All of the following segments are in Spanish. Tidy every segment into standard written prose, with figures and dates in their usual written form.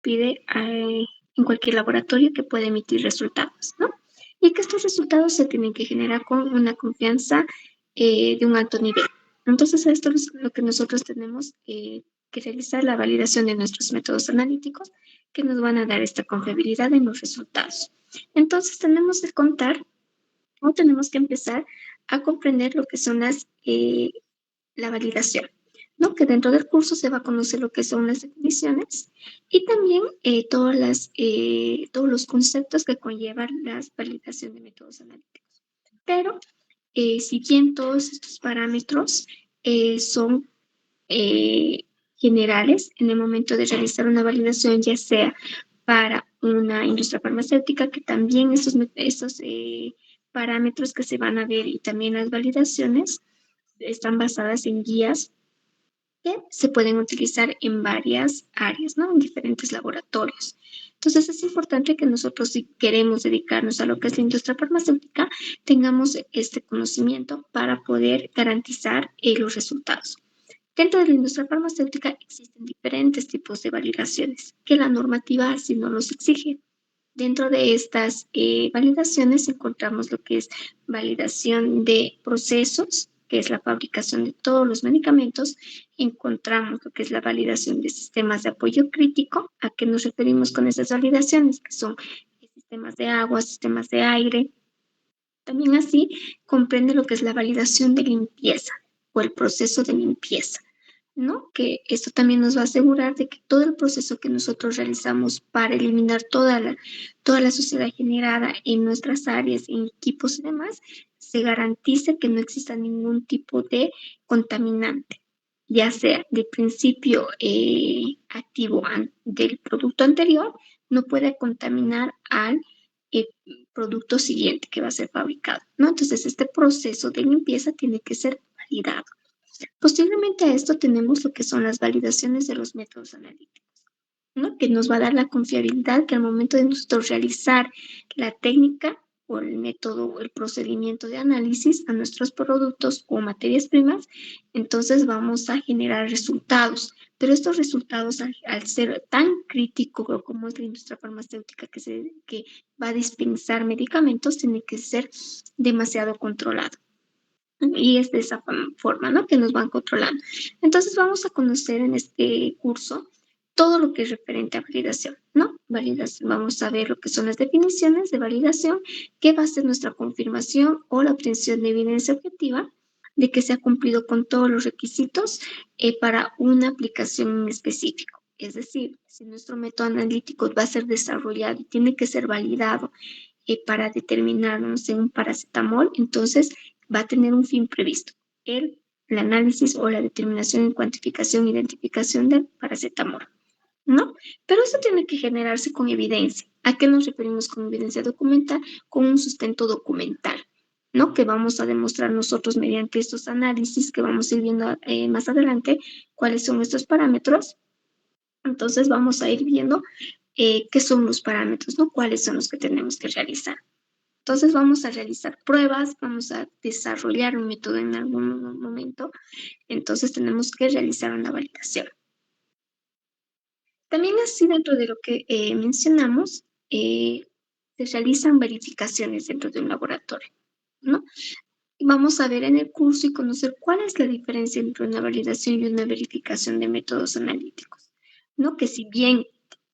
pide en cualquier laboratorio que pueda emitir resultados, ¿no? Y que estos resultados se tienen que generar con una confianza de un alto nivel. Entonces, esto es lo que nosotros tenemos que realizar la validación de nuestros métodos analíticos que nos van a dar esta confiabilidad en los resultados. Entonces, tenemos que contar o tenemos que empezar a comprender lo que son la validación, ¿no? Que dentro del curso se va a conocer lo que son las definiciones y también todos los conceptos que conllevan la validación de métodos analíticos. Pero si bien todos estos parámetros son generales en el momento de realizar una validación, ya sea para una industria farmacéutica, que también estos parámetros que se van a ver y también las validaciones están basadas en guías que se pueden utilizar en varias áreas, ¿no? En diferentes laboratorios. Entonces es importante que nosotros, si queremos dedicarnos a lo que es la industria farmacéutica, tengamos este conocimiento para poder garantizar los resultados. Dentro de la industria farmacéutica existen diferentes tipos de validaciones que la normativa así no los exige. Dentro de estas validaciones encontramos lo que es validación de procesos, que es la fabricación de todos los medicamentos. Encontramos lo que es la validación de sistemas de apoyo crítico. ¿A qué nos referimos con esas validaciones? Que son sistemas de agua, sistemas de aire. También así comprende lo que es la validación de limpieza o el proceso de limpieza, ¿no? Que esto también nos va a asegurar de que todo el proceso que nosotros realizamos para eliminar toda la suciedad generada en nuestras áreas, en equipos y demás, se garantice que no exista ningún tipo de contaminante, ya sea de principio activo del producto anterior, no puede contaminar al eh, producto siguiente que va a ser fabricado, ¿no? Entonces, este proceso de limpieza tiene que ser validado. Posteriormente a esto tenemos lo que son las validaciones de los métodos analíticos, ¿no? Que nos va a dar la confiabilidad que al momento de nosotros realizar la técnica o el método o el procedimiento de análisis a nuestros productos o materias primas, entonces vamos a generar resultados. Pero estos resultados, al ser tan crítico como es la industria farmacéutica que va a dispensar medicamentos, tiene que ser demasiado controlado. Y es de esa forma, ¿no? Que nos van controlando. Entonces vamos a conocer en este curso todo lo que es referente a validación, ¿no? Validación. Vamos a ver lo que son las definiciones de validación, qué va a ser nuestra confirmación o la obtención de evidencia objetiva de que se ha cumplido con todos los requisitos para una aplicación en específico. Es decir, si nuestro método analítico va a ser desarrollado y tiene que ser validado para determinarnos en un paracetamol, entonces va a tener un fin previsto, el análisis o la determinación en cuantificación e identificación del paracetamol, ¿no? Pero eso tiene que generarse con evidencia. ¿A qué nos referimos con evidencia documental? Con un sustento documental, ¿no? Que vamos a demostrar nosotros mediante estos análisis que vamos a ir viendo más adelante cuáles son estos parámetros. Entonces vamos a ir viendo qué son los parámetros, ¿no? Cuáles son los que tenemos que realizar. Entonces vamos a realizar pruebas, vamos a desarrollar un método en algún momento, entonces tenemos que realizar una validación. También así dentro de lo que mencionamos, se realizan verificaciones dentro de un laboratorio, ¿no? Y vamos a ver en el curso y conocer cuál es la diferencia entre una validación y una verificación de métodos analíticos, ¿no? Que si bien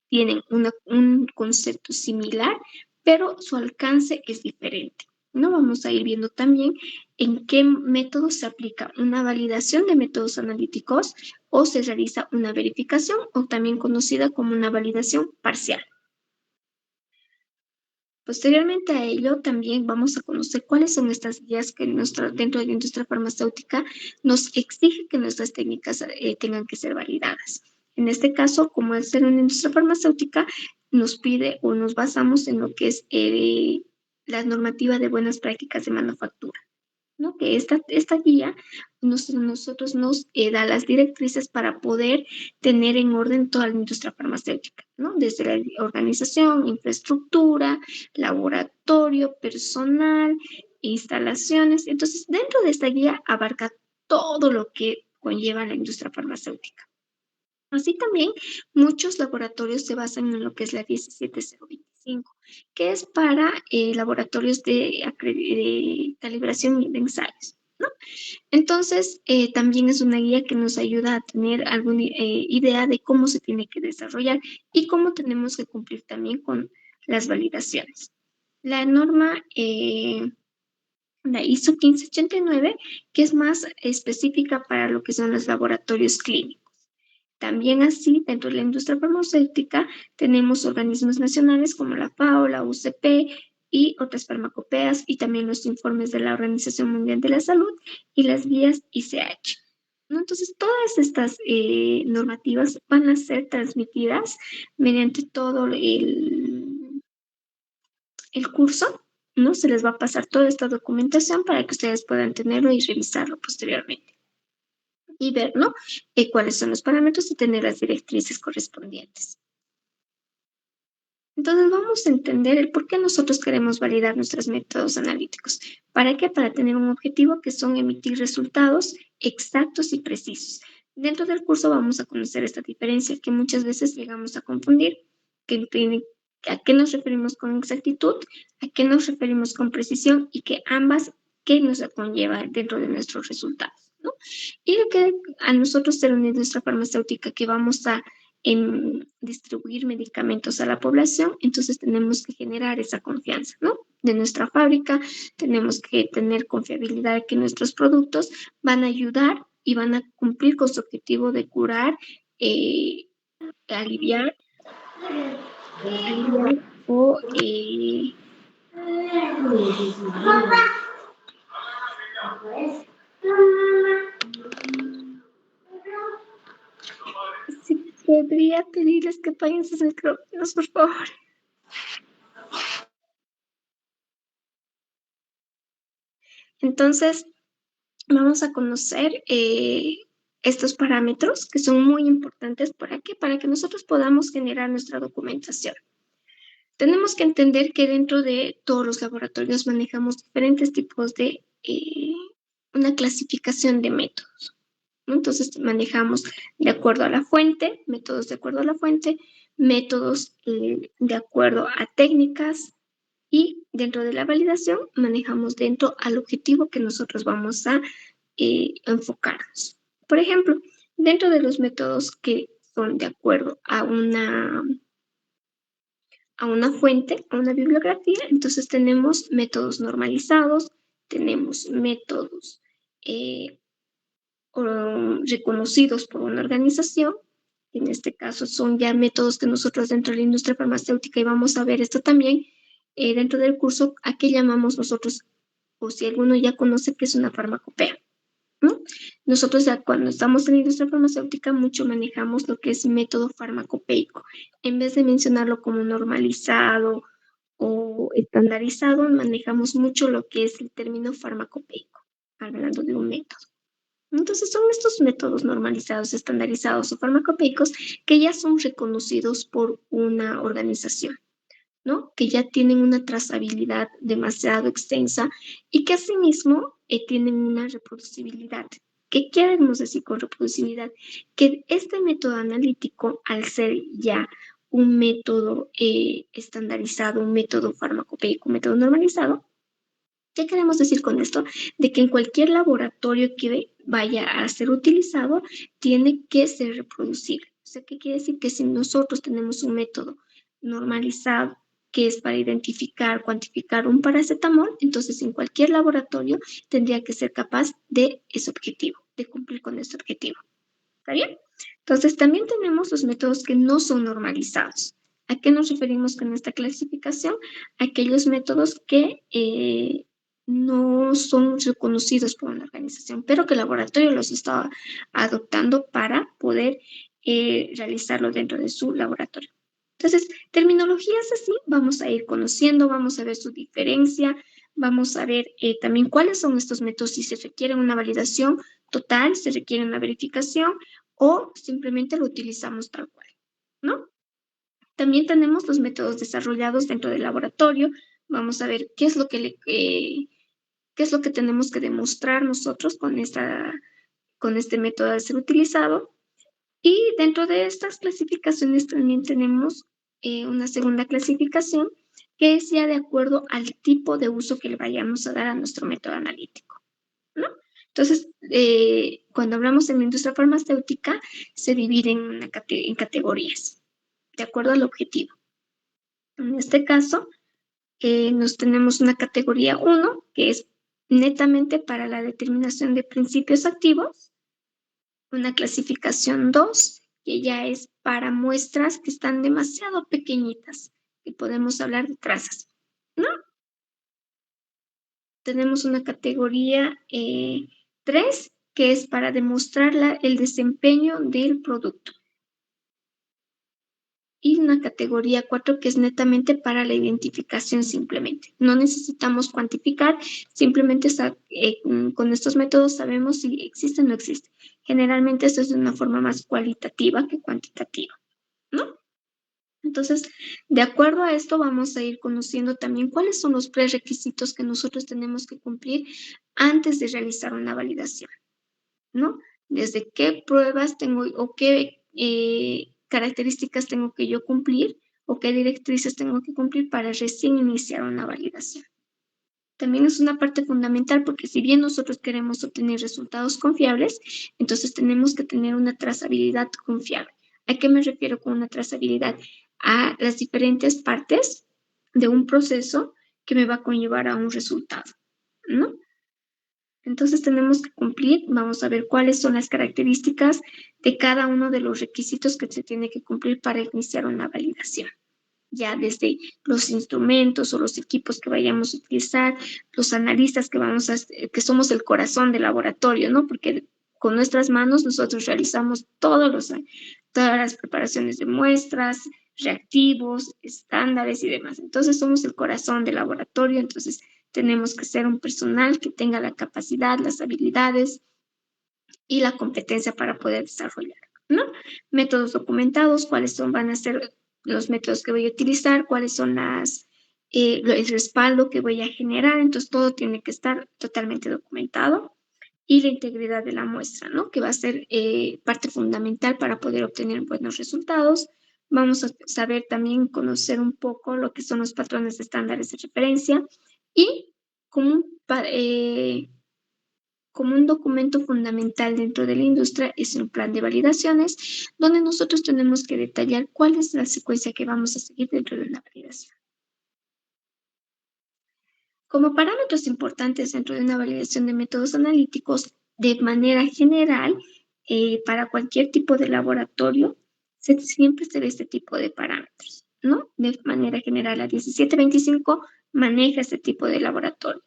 tienen un concepto similar, pero su alcance es diferente, ¿no? Vamos a ir viendo también en qué método se aplica una validación de métodos analíticos o se realiza una verificación o también conocida como una validación parcial. Posteriormente a ello, también vamos a conocer cuáles son estas guías que dentro de la industria farmacéutica nos exige que nuestras técnicas tengan que ser validadas. En este caso, como al ser una industria farmacéutica, nos pide o nos basamos en lo que es la normativa de buenas prácticas de manufactura, ¿no? Que esta guía nosotros nos da las directrices para poder tener en orden toda la industria farmacéutica, ¿no? Desde la organización, infraestructura, laboratorio, personal, instalaciones. Entonces, dentro de esta guía abarca todo lo que conlleva la industria farmacéutica. Así también, muchos laboratorios se basan en lo que es la 17025, que es para laboratorios de calibración y de ensayos, ¿no? Entonces, también es una guía que nos ayuda a tener alguna idea de cómo se tiene que desarrollar y cómo tenemos que cumplir también con las validaciones. La norma, la ISO 1589, que es más específica para lo que son los laboratorios clínicos. También así, dentro de la industria farmacéutica, tenemos organismos nacionales como la FAO, la UCP y otras farmacopeas, y también los informes de la Organización Mundial de la Salud y las guías ICH, ¿no? Entonces, todas estas normativas van a ser transmitidas mediante todo el curso, ¿no? Se les va a pasar toda esta documentación para que ustedes puedan tenerlo y revisarlo posteriormente y ver, ¿no? Cuáles son los parámetros y tener las directrices correspondientes. Entonces vamos a entender el por qué nosotros queremos validar nuestros métodos analíticos. ¿Para qué? Para tener un objetivo que son emitir resultados exactos y precisos. Dentro del curso vamos a conocer esta diferencia que muchas veces llegamos a confundir, que tiene, a qué nos referimos con exactitud, a qué nos referimos con precisión y que ambas, qué nos conlleva dentro de nuestros resultados, ¿no? Y lo que a nosotros ser una industria farmacéutica que vamos a en distribuir medicamentos a la población, entonces tenemos que generar esa confianza, ¿no? De nuestra fábrica, tenemos que tener confiabilidad de que nuestros productos van a ayudar y van a cumplir con su objetivo de curar, eh, aliviar, aliviar o si podría pedirles que apaguen sus micrófonos, por favor. Entonces, vamos a conocer estos parámetros que son muy importantes. ¿Para qué? Para que nosotros podamos generar nuestra documentación. Tenemos que entender que dentro de todos los laboratorios manejamos diferentes tipos de una clasificación de métodos, ¿no? Entonces manejamos de acuerdo a la fuente, métodos de acuerdo a la fuente, métodos de acuerdo a técnicas, y dentro de la validación manejamos dentro al objetivo que nosotros vamos a enfocarnos. Por ejemplo, dentro de los métodos que son de acuerdo a una fuente, a una bibliografía, entonces tenemos métodos normalizados, tenemos métodos eh, reconocidos por una organización. En este caso son ya métodos que nosotros dentro de la industria farmacéutica, y vamos a ver esto también dentro del curso, a qué llamamos nosotros, o si alguno ya conoce que es una farmacopea, ¿no? Nosotros ya cuando estamos en la industria farmacéutica mucho manejamos lo que es método farmacopeico. En vez de mencionarlo como normalizado o estandarizado, manejamos mucho lo que es el término farmacopeico, hablando de un método. Entonces son estos métodos normalizados, estandarizados o farmacopeicos que ya son reconocidos por una organización, ¿no? Que ya tienen una trazabilidad demasiado extensa y que asimismo tienen una reproducibilidad. ¿Qué queremos decir con reproducibilidad? Que este método analítico, al ser ya un método estandarizado, un método farmacopeico, un método normalizado, ¿qué queremos decir con esto? De que en cualquier laboratorio que vaya a ser utilizado, tiene que ser reproducible. O sea, ¿qué quiere decir? Que si nosotros tenemos un método normalizado que es para identificar, cuantificar un paracetamol, entonces en cualquier laboratorio tendría que ser capaz de ese objetivo, de cumplir con ese objetivo. ¿Está bien? Entonces también tenemos los métodos que no son normalizados. ¿A qué nos referimos con esta clasificación? Aquellos métodos que no son reconocidos por una organización, pero que el laboratorio los está adoptando para poder realizarlo dentro de su laboratorio. Entonces, terminologías así vamos a ir conociendo, vamos a ver su diferencia, vamos a ver también cuáles son estos métodos, si se requiere una validación total, se requiere una verificación o simplemente lo utilizamos tal cual, ¿no? También tenemos los métodos desarrollados dentro del laboratorio. Vamos a ver qué es lo que qué es lo que tenemos que demostrar nosotros con este método de ser utilizado. Y dentro de estas clasificaciones también tenemos una segunda clasificación que es ya de acuerdo al tipo de uso que le vayamos a dar a nuestro método analítico, ¿no? Entonces, cuando hablamos en la industria farmacéutica, se divide en categorías, de acuerdo al objetivo. En este caso, nos tenemos una categoría uno que es netamente para la determinación de principios activos, una clasificación 2 que ya es para muestras que están demasiado pequeñitas, que podemos hablar de trazas, ¿no? Tenemos una categoría 3 que es para demostrar el desempeño del producto. Y una categoría 4 que es netamente para la identificación simplemente. No necesitamos cuantificar, simplemente con estos métodos sabemos si existe o no existe. Generalmente esto es de una forma más cualitativa que cuantitativa, ¿no? Entonces, de acuerdo a esto, vamos a ir conociendo también cuáles son los prerequisitos que nosotros tenemos que cumplir antes de realizar una validación, ¿no? Desde qué pruebas tengo o qué características tengo que yo cumplir o qué directrices tengo que cumplir para recién iniciar una validación. También es una parte fundamental porque si bien nosotros queremos obtener resultados confiables, entonces tenemos que tener una trazabilidad confiable. ¿A qué me refiero con una trazabilidad? A las diferentes partes de un proceso que me va a conllevar a un resultado, ¿no? Entonces tenemos que cumplir, vamos a ver cuáles son las características de cada uno de los requisitos que se tiene que cumplir para iniciar una validación. Ya desde los instrumentos o los equipos que vayamos a utilizar, los analistas que somos el corazón del laboratorio, ¿no? Porque con nuestras manos nosotros realizamos todas las preparaciones de muestras, reactivos, estándares y demás. Entonces somos el corazón del laboratorio, entonces tenemos que ser un personal que tenga la capacidad, las habilidades y la competencia para poder desarrollar, ¿no? Métodos documentados, van a ser los métodos que voy a utilizar, cuáles son el respaldo que voy a generar, entonces todo tiene que estar totalmente documentado y la integridad de la muestra, ¿no? Que va a ser parte fundamental para poder obtener buenos resultados. Vamos a saber también conocer un poco lo que son los patrones de estándares de referencia y como un documento fundamental dentro de la industria es un plan de validaciones, donde nosotros tenemos que detallar cuál es la secuencia que vamos a seguir dentro de una validación. Como parámetros importantes dentro de una validación de métodos analíticos, de manera general, para cualquier tipo de laboratorio, siempre se ve este tipo de parámetros, ¿no? De manera general, la 1725 maneja este tipo de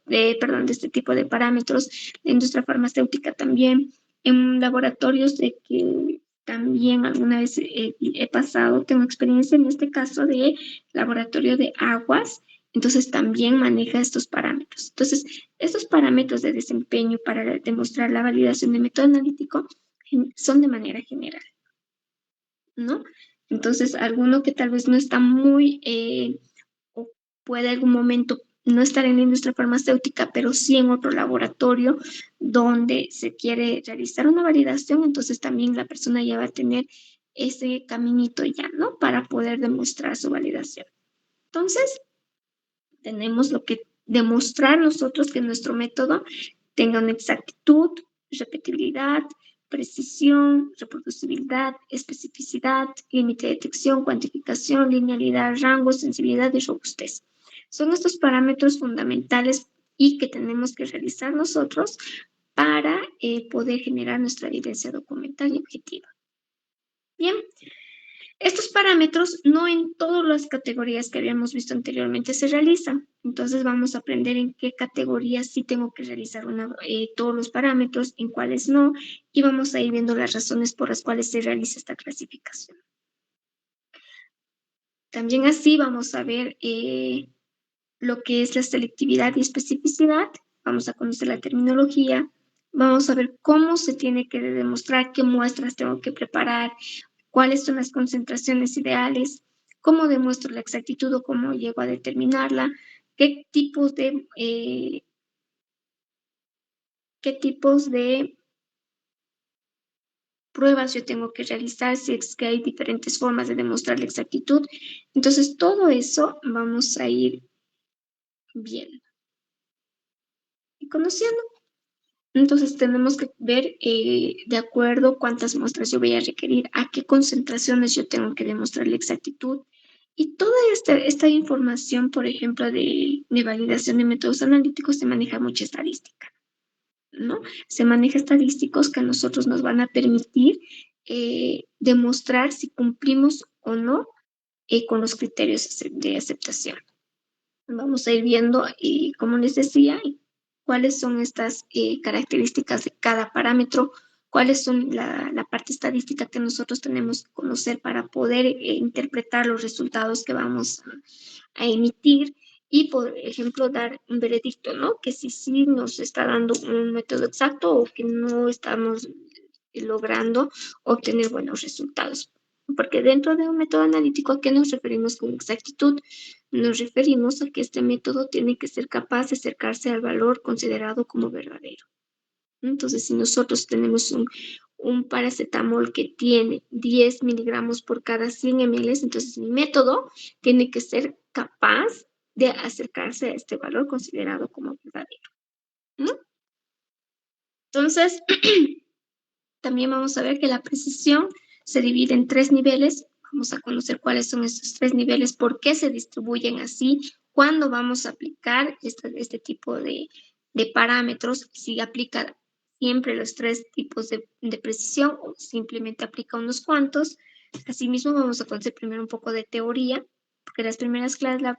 de este tipo de parámetros. La industria farmacéutica también, en laboratorios de que también alguna vez he pasado, tengo experiencia en este caso de laboratorio de aguas, entonces también maneja estos parámetros. Entonces, estos parámetros de desempeño para demostrar la validación de método analítico son de manera general, ¿no? Entonces, alguno que tal vez no está muy, o puede algún momento no estar en la industria farmacéutica, pero sí en otro laboratorio donde se quiere realizar una validación, entonces también la persona ya va a tener ese caminito ya, ¿no? Para poder demostrar su validación. Entonces, tenemos lo que demostrar nosotros que nuestro método tenga una exactitud, repetibilidad, precisión, reproducibilidad, especificidad, límite de detección, cuantificación, linealidad, rango, sensibilidad y robustez. Son estos parámetros fundamentales y que tenemos que realizar nosotros para poder generar nuestra evidencia documental y objetiva. Bien, estos parámetros no en todas las categorías que habíamos visto anteriormente se realizan. Entonces vamos a aprender en qué categorías sí tengo que realizar todos los parámetros, en cuáles no, y vamos a ir viendo las razones por las cuales se realiza esta clasificación. También así vamos a ver lo que es la selectividad y especificidad, vamos a conocer la terminología, vamos a ver cómo se tiene que demostrar, qué muestras tengo que preparar, cuáles son las concentraciones ideales, cómo demuestro la exactitud o cómo llego a determinarla, qué tipos de, eh, qué tipos de pruebas yo tengo que realizar, si es que hay diferentes formas de demostrar la exactitud. Entonces, todo eso vamos a ir viendo y conociendo. Entonces, tenemos que ver de acuerdo cuántas muestras yo voy a requerir, a qué concentraciones yo tengo que demostrar la exactitud. Y toda esta información, por ejemplo, de validación de métodos analíticos, se maneja mucha estadística, ¿no? Se maneja estadísticos que a nosotros nos van a permitir demostrar si cumplimos o no con los criterios de aceptación. Vamos a ir viendo, como les decía, cuáles son estas características de cada parámetro, cuáles son la parte estadística que nosotros tenemos que conocer para poder interpretar los resultados que vamos a emitir y, por ejemplo, dar un veredicto, ¿no? Que si sí nos está dando un método exacto o que no estamos logrando obtener buenos resultados. Porque dentro de un método analítico, ¿a qué nos referimos con exactitud? Nos referimos a que este método tiene que ser capaz de acercarse al valor considerado como verdadero. Entonces, si nosotros tenemos un paracetamol que tiene 10 miligramos por cada 100 ml, entonces mi método tiene que ser capaz de acercarse a este valor considerado como verdadero, ¿no? Entonces, también vamos a ver que la precisión se divide en 3 niveles. Vamos a conocer cuáles son estos 3 niveles, por qué se distribuyen así, cuándo vamos a aplicar este tipo de parámetros, si aplica siempre los 3 tipos de precisión o simplemente aplica unos cuantos. Asimismo, vamos a conocer primero un poco de teoría, porque la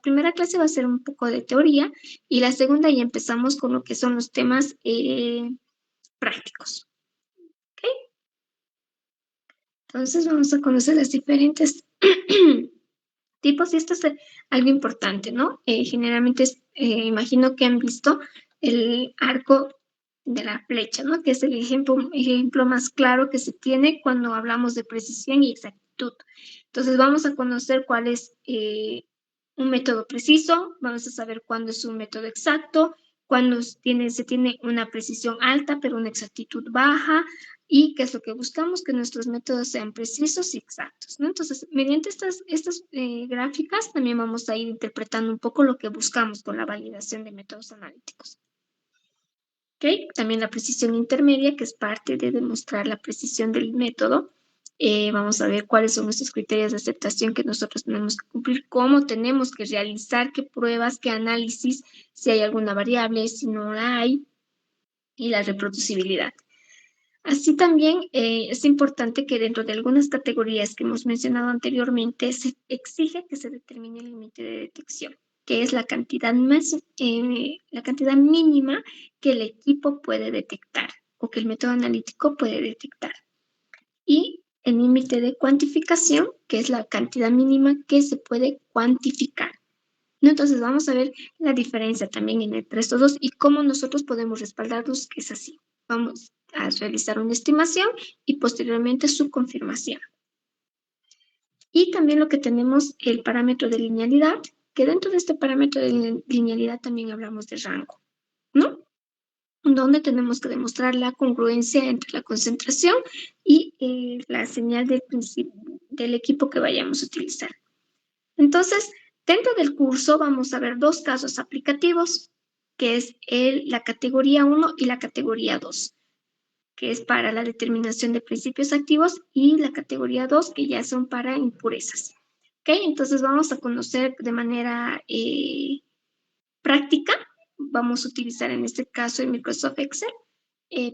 primera clase va a ser un poco de teoría y la segunda ya empezamos con lo que son los temas prácticos. ¿Ok? Entonces vamos a conocer las diferentes tipos y esto es algo importante, ¿no? Generalmente imagino que han visto el arco de la flecha, ¿no? Que es el ejemplo más claro que se tiene cuando hablamos de precisión y exactitud. Entonces vamos a conocer cuál es un método preciso, vamos a saber cuándo es un método exacto, cuándo se tiene una precisión alta pero una exactitud baja, y qué es lo que buscamos, que nuestros métodos sean precisos y exactos, ¿no? Entonces, mediante estas gráficas también vamos a ir interpretando un poco lo que buscamos con la validación de métodos analíticos. ¿Ok? También la precisión intermedia, que es parte de demostrar la precisión del método. Vamos a ver cuáles son nuestros criterios de aceptación que nosotros tenemos que cumplir, cómo tenemos que realizar, qué pruebas, qué análisis, si hay alguna variable, si no la hay, y la reproducibilidad. Así también es importante que dentro de algunas categorías que hemos mencionado anteriormente se exige que se determine el límite de detección, que es la cantidad la cantidad mínima que el equipo puede detectar o que el método analítico puede detectar. Y el límite de cuantificación, que es la cantidad mínima que se puede cuantificar, ¿no? Entonces vamos a ver la diferencia también entre estos dos y cómo nosotros podemos respaldarlos que es así. Vamos a realizar una estimación y posteriormente su confirmación. Y también lo que tenemos el parámetro de linealidad, que dentro de este parámetro de linealidad también hablamos de rango, ¿no? Donde tenemos que demostrar la congruencia entre la concentración y la señal del equipo que vayamos a utilizar. Entonces, dentro del curso vamos a ver 2 casos aplicativos, que es la categoría 1 y la categoría 2, que es para la determinación de principios activos, y la categoría 2, que ya son para impurezas. ¿Ok? Entonces vamos a conocer de manera práctica, vamos a utilizar en este caso el Microsoft Excel,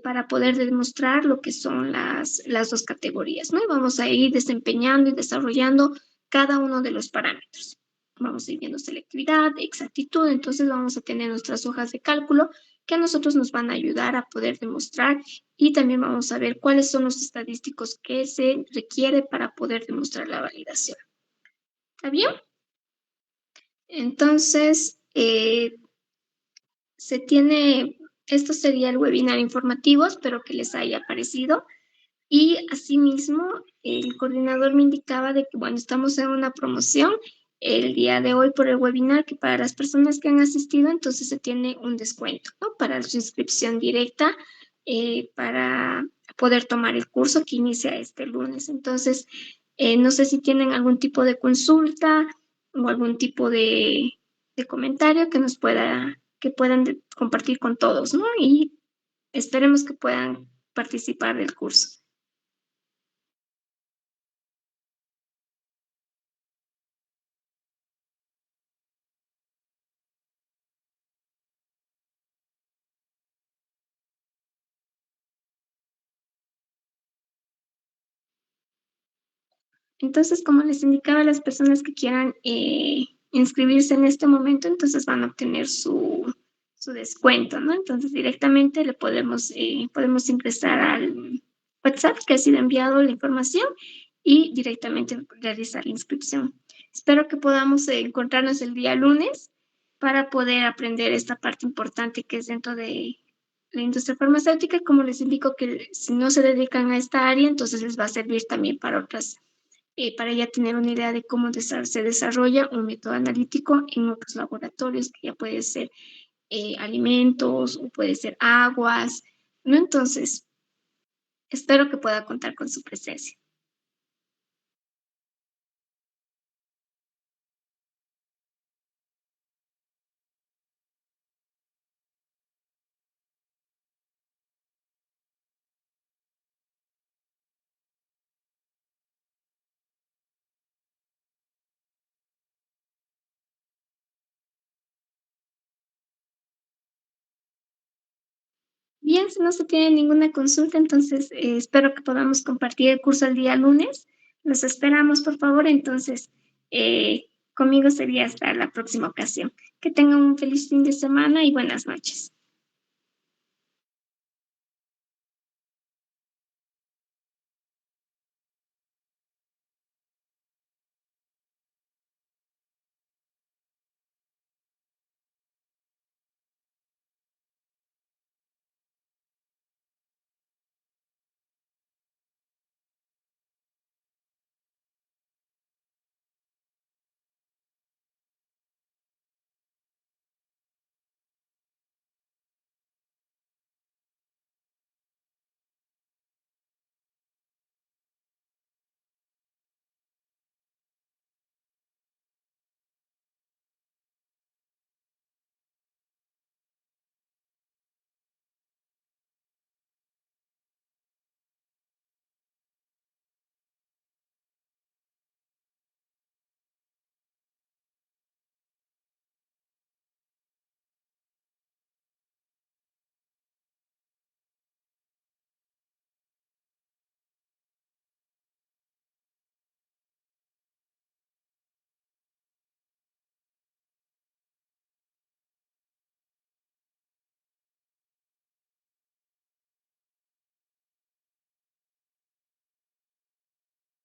para poder demostrar lo que son las 2 categorías, ¿no? Y vamos a ir desempeñando y desarrollando cada uno de los parámetros. Vamos a ir viendo selectividad, exactitud, entonces vamos a tener nuestras hojas de cálculo que a nosotros nos van a ayudar a poder demostrar y también vamos a ver cuáles son los estadísticos que se requiere para poder demostrar la validación. ¿Está bien? Entonces, esto sería el webinar informativo, espero que les haya parecido. Y asimismo, el coordinador me indicaba de que, bueno, estamos en una promoción el día de hoy por el webinar, que para las personas que han asistido, entonces se tiene un descuento, ¿no? Para su inscripción directa, para poder tomar el curso que inicia este lunes. Entonces, no sé si tienen algún tipo de consulta o algún tipo de comentario que que puedan compartir con todos, ¿no? Y esperemos que puedan participar del curso. Entonces, como les indicaba, las personas que quieran inscribirse en este momento, entonces van a obtener su descuento, ¿no? Entonces, directamente le podemos ingresar al WhatsApp que ha sido enviado la información y directamente realizar la inscripción. Espero que podamos encontrarnos el día lunes para poder aprender esta parte importante que es dentro de la industria farmacéutica. Como les indico que si no se dedican a esta área, entonces les va a servir también para otras para ya tener una idea de cómo se desarrolla un método analítico en otros laboratorios, que ya puede ser alimentos o puede ser aguas, ¿no? Entonces, espero que pueda contar con su presencia. Bien, si no se tiene ninguna consulta, entonces espero que podamos compartir el curso el día lunes. Los esperamos, por favor. Entonces, conmigo sería hasta la próxima ocasión. Que tengan un feliz fin de semana y buenas noches.